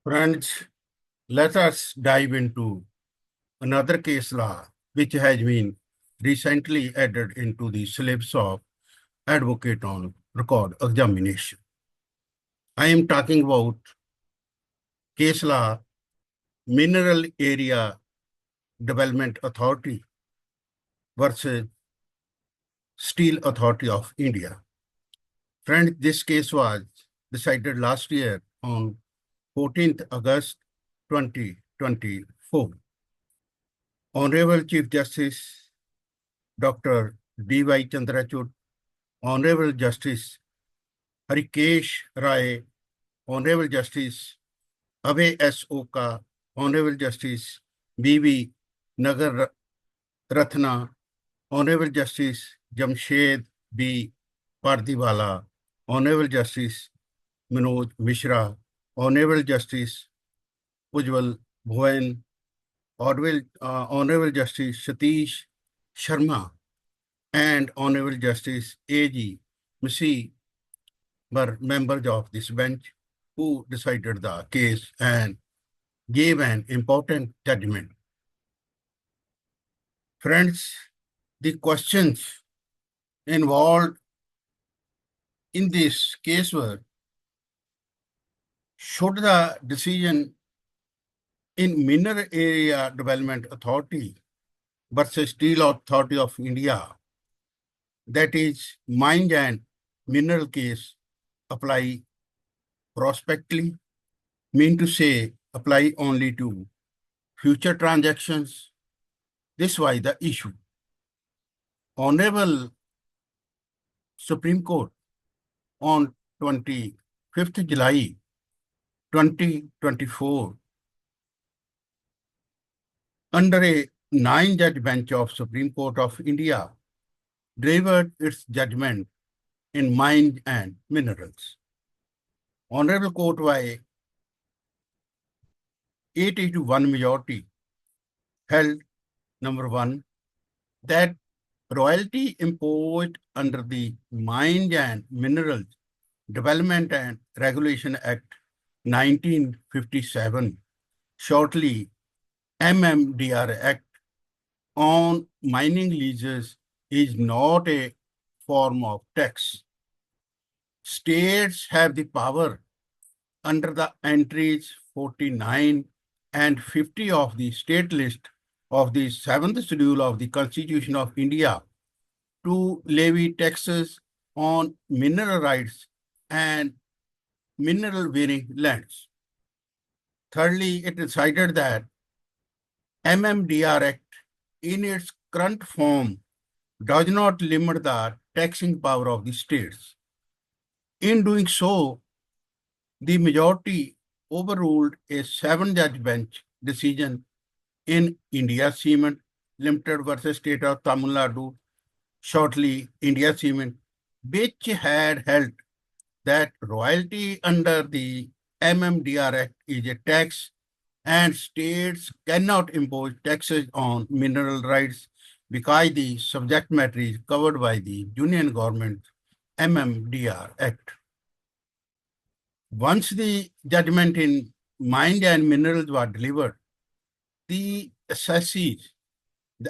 Friends, let us dive into another case law which has been recently added into the syllabus of Advocate on Record Examination. I am talking about case law Mineral Area Development Authority versus Steel Authority of India. Friends, this case was decided last year on 14th August 2024. Honorable Chief Justice Dr. D.Y. Chandrachud, Honorable Justice Harikesh Rai, Honorable Justice Abhay S. Oka, Honorable Justice B.V. Nagar Ratna, Honorable Justice Jamshed B. Pardiwala, Honorable Justice Manoj Mishra, Honorable Justice Ujjwal Bhuven, Honorable Justice Satish Sharma, and Honorable Justice A.G. Masi were members of this bench who decided the case and gave an important judgment. Friends, the questions involved in this case were: should the decision in Mineral Area Development Authority versus Steel Authority of India, that is mines and mineral case, apply prospectively, mean to say apply only to future transactions? This was the issue. Honorable Supreme Court on 25th July 2024, under a 9-judge bench of Supreme Court of India, delivered its judgment in mines and minerals. Honorable Court by 8-1 majority held, number one, that royalty imposed under the Mines and Minerals Development and Regulation Act 1957, shortly MMDR Act, on mining leases is not a form of tax. States have the power under the entries 49 and 50 of the state list of the 7th schedule of the Constitution of India to levy taxes on mineral rights and mineral-bearing lands. Thirdly, it decided that MMDR Act in its current form does not limit the taxing power of the states. In doing so, the majority overruled a 7-judge bench decision in India Cement Limited versus State of Tamil Nadu, shortly India Cement, which had held that royalty under the MMDR Act is a tax and states cannot impose taxes on mineral rights because the subject matter is covered by the Union Government MMDR Act. Once the judgment in mines and minerals was delivered, the assessees,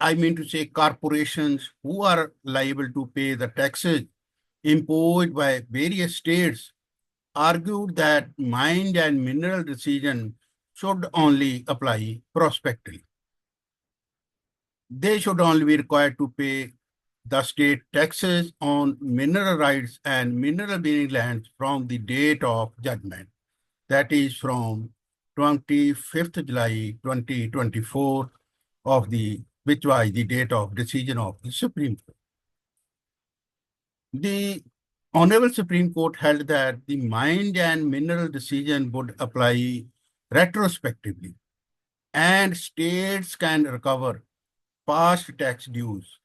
I mean to say corporations who are liable to pay the taxes imposed by various states, argued that mine and mineral decision should only apply prospectively. They should only be required to pay the state taxes on mineral rights and mineral-bearing lands from the date of judgment, that is from 25th July 2024 which was the date of decision of the Supreme Court. The Honorable Supreme Court held that the mine and mineral decision would apply retrospectively, and states can recover past tax dues.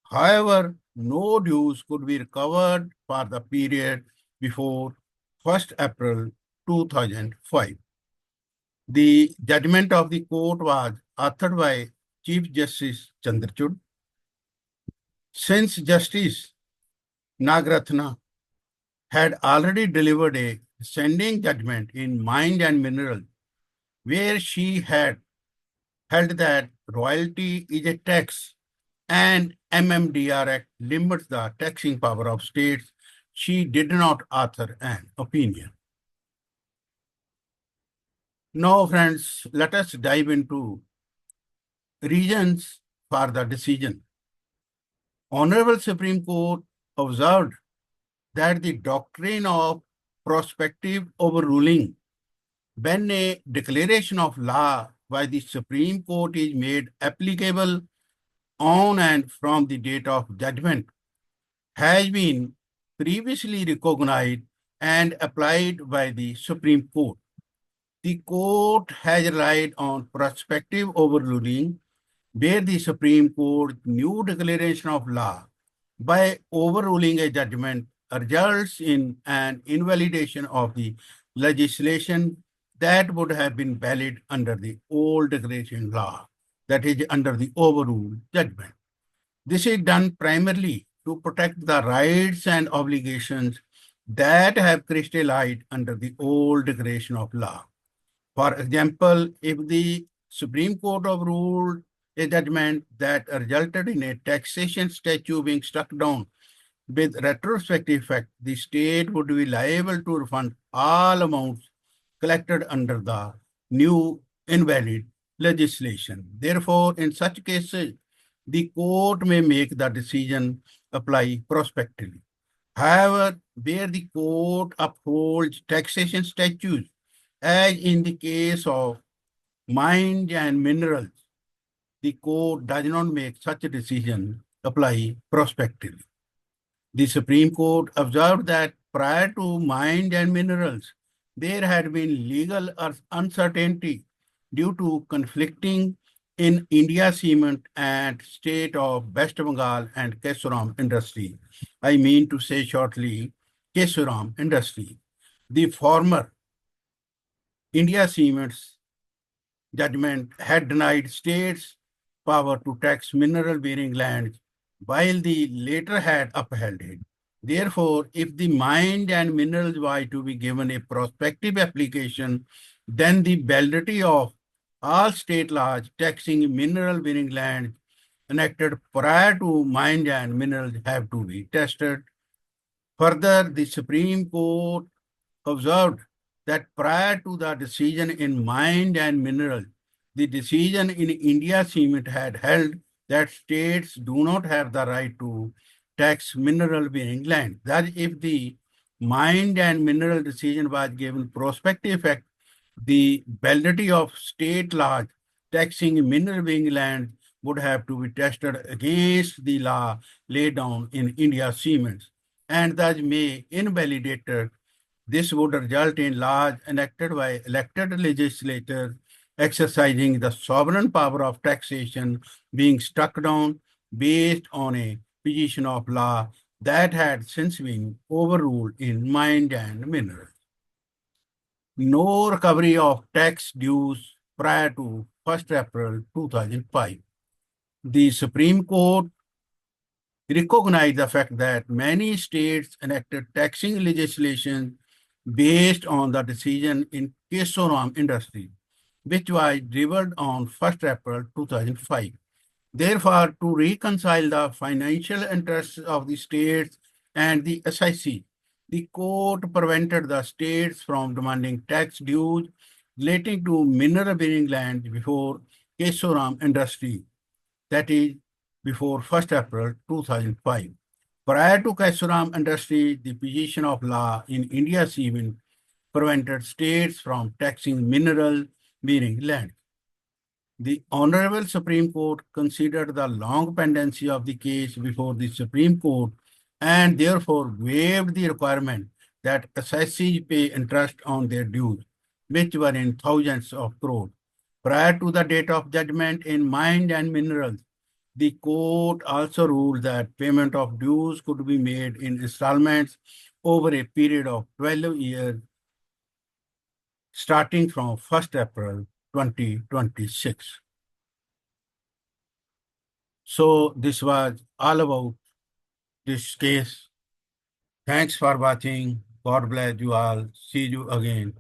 However, no dues could be recovered for the period before 1st April 2005. The judgment of the court was authored by Chief Justice Chandrachud. Since Justice Nagaratna had already delivered a dissenting judgment in mines and minerals where she had held that royalty is a tax and MMDR Act limits the taxing power of states, she did not author an opinion. Now, friends, let us dive into reasons for the decision. Honorable Supreme Court observed that the doctrine of prospective overruling, when a declaration of law by the Supreme Court is made applicable on and from the date of judgment, has been previously recognized and applied by the Supreme Court. The court has relied on prospective overruling, where the Supreme Court's new declaration of law by overruling a judgment results in an invalidation of the legislation that would have been valid under the old declaration law, that is, under the overruled judgment. This is done primarily to protect the rights and obligations that have crystallized under the old declaration of law. For example, if the Supreme Court overruled a judgment that resulted in a taxation statute being struck down with retrospective effect, the state would be liable to refund all amounts collected under the new invalid legislation. Therefore, in such cases, the court may make the decision apply prospectively. However, where the court upholds taxation statutes, as in the case of mines and minerals, the court does not make such a decision apply prospectively. The Supreme Court observed that prior to mines and minerals, there had been legal uncertainty due to conflicting in India Cement and state of West Bengal and Kesoram industry. I mean to say shortly, Kesoram industry. The former India Cement's judgment had denied states power to tax mineral-bearing lands, while the later had upheld it. Therefore, if the mine and minerals were to be given a prospective application, then the validity of all state laws taxing mineral-bearing lands enacted prior to mine and minerals have to be tested. Further, the Supreme Court observed that prior to the decision in mine and mineral, the decision in India Cement had held that states do not have the right to tax mineral-bearing land. That if the mine and mineral decision was given prospective effect, the validity of state laws taxing mineral-bearing land would have to be tested against the law laid down in India Cement, and thus may invalidate it. This would result in laws enacted by elected legislators exercising the sovereign power of taxation being struck down based on a position of law that had since been overruled in mine and minerals. No recovery of tax dues prior to 1st April 2005. The Supreme Court recognized the fact that many states enacted taxing legislation based on the decision in Kesoram industry, which was delivered on 1st April 2005. Therefore, to reconcile the financial interests of the states and the SIC, the court prevented the states from demanding tax dues relating to mineral-bearing land before Kesoram industry, that is, before 1st April 2005. Prior to Kesoram industry, the position of law in India Cement prevented states from taxing mineral-bearing land. The Honorable Supreme Court considered the long pendency of the case before the Supreme Court and therefore waived the requirement that assessees pay interest on their dues, which were in thousands of crores. Prior to the date of judgment in mine and minerals, the court also ruled that payment of dues could be made in installments over a period of 12 years, starting from 1st April 2026. So this was all about this case. Thanks for watching. God bless you all. See you again.